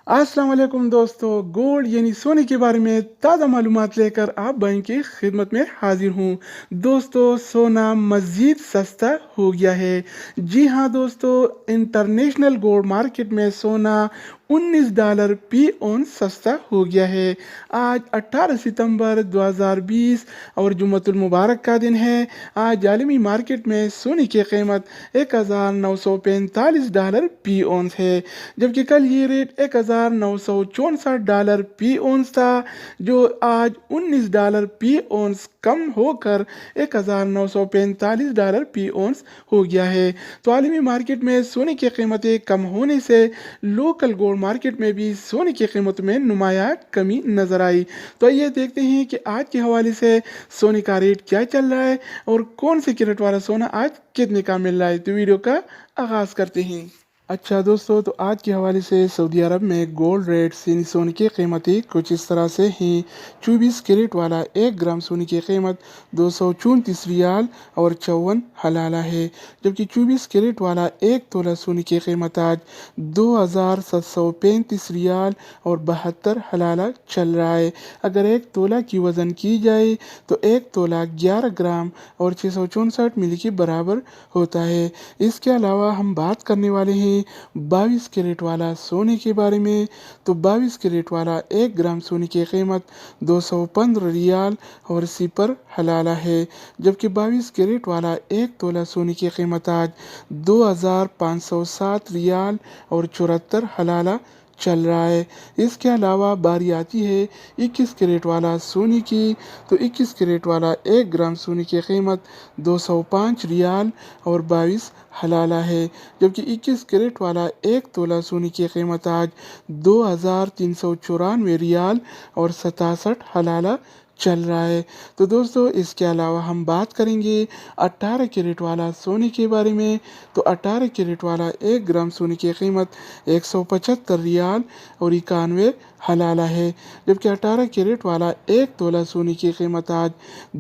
अस्सलाम वालेकुम दोस्तों, गोल्ड यानी सोने के बारे में ताज़ा मालूमात लेकर आप भाई की खिदमत में हाजिर हूँ। दोस्तों, सोना मज़ीद सस्ता हो गया है। जी हाँ दोस्तों, इंटरनेशनल गोल्ड मार्केट में सोना $19 फी औंस सस्ता हो गया है। आज 18 सितंबर 2020 और जुम्मतुल मुबारक का दिन है। आज आलमी मार्केट में सोने की कीमत $1945 फी औंस है, जबकि कल ये रेट $1964 फी औंस था, जो आज $19 फी औंस कम होकर $1945 फी औंस हो गया है। तो आलमी मार्केट में सोने की कीमतें कम होने से लोकल गोल्ड मार्केट में भी सोने की कीमत में नुमाया कमी नजर आई। तो आइए देखते हैं कि आज के हवाले से सोने का रेट क्या चल रहा है और कौन से कैरेट वाला सोना आज कितने का मिल रहा है। तो वीडियो का आगाज करते हैं। अच्छा दोस्तों, तो आज के हवाले से सऊदी अरब में गोल्ड रेट यानी सोने की कीमतें कुछ इस तरह से हैं। 24 कैरेट वाला 1 ग्राम सोने की कीमत 234 रियाल और 54 हलाला है, जबकि 24 कैरेट वाला 1 तोला सोने की कीमत आज 2735 रियाल और 72 हलाला चल रहा है। अगर 1 तोला की वज़न की जाए तो 1 तोला 11 ग्राम और 664 मिली के बराबर होता है। इसके अलावा हम बात करने वाले हैं 22 कैरेट वाला सोने के बारे में। तो 22 कैरेट वाला 1 ग्राम सोने की कीमत 215 रियाल और 0 हलाला है, जबकि 22 कैरेट वाला 1 तोला सोने की कीमत आज 2507 रियाल और 74 हलाला चल रहा है। इसके अलावा बारी आती है 21 कैरेट वाला सोने की। तो 21 कैरेट वाला 1 ग्राम सोने की कीमत 205 रियाल और 22 हलाला है, जबकि 21 कैरेट वाला 1 तोला सोने की कीमत आज 2394 रियाल और 67 हलाला चल रहा है। तो दोस्तों, इसके अलावा हम बात करेंगे 18 कैरेट वाला सोने के बारे में। तो 18 कैरेट वाला 1 ग्राम सोने की कीमत 175 रियाल और 91 हलाला है, जबकि 18 कैरेट वाला 1 तोला सोने की कीमत आज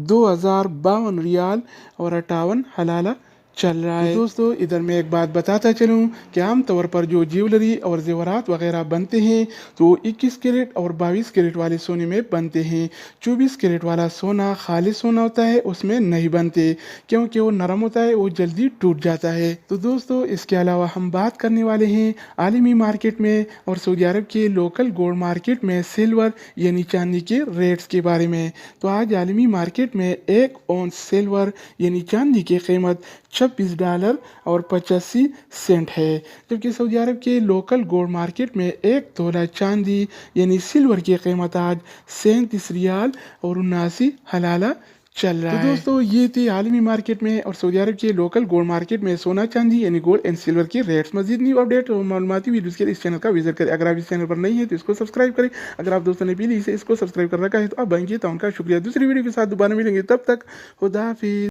2052 रियाल और 58 हलाला चल रहा है। तो दोस्तों, इधर मैं एक बात बताता चलूँ कि आम तौर पर जो ज्वेलरी और जेवरात वगैरह बनते हैं तो 21 कैरेट और 22 कैरेट वाले सोने में बनते हैं। 24 कैरेट वाला सोना खालिस सोना होता है, उसमें नहीं बनते क्योंकि वो नरम होता है, वो जल्दी टूट जाता है। तो दोस्तों, इसके अलावा हम बात करने वाले हैं आलमी मार्केट में और सऊदी अरब के लोकल गोल्ड मार्केट में सिल्वर यानी चांदी के रेट्स के बारे में। तो आज आलमी मार्केट में 1 औंस सिल्वर यानी चांदी की कीमत $26 और 85 सेंट है, जबकि सऊदी अरब के लोकल गोल्ड मार्केट में 1 तोला चांदी यानी सिल्वर की कीमत आज 37 रियाल और 79 हलाला चल रहा है। तो दोस्तों, ये थी आलमी मार्केट में और सऊदी अरब के लोकल गोल्ड मार्केट में सोना चांदी यानी गोल्ड एंड सिल्वर के रेट्स। मजीद न्यू अपडेट और मालूमाती वीडियोस के लिए इस चैनल का विजिट करें। अगर आप इस चैनल पर नहीं है तो इसको सब्सक्राइब करें। अगर आप दोस्तों ने पहले इसे इसको सब्सक्राइब कर रखा है तो आप भाई तो उनका शुक्रिया। दूसरी वीडियो के साथ दोबारा मिलेंगे, तब तक खुदा हाफिज।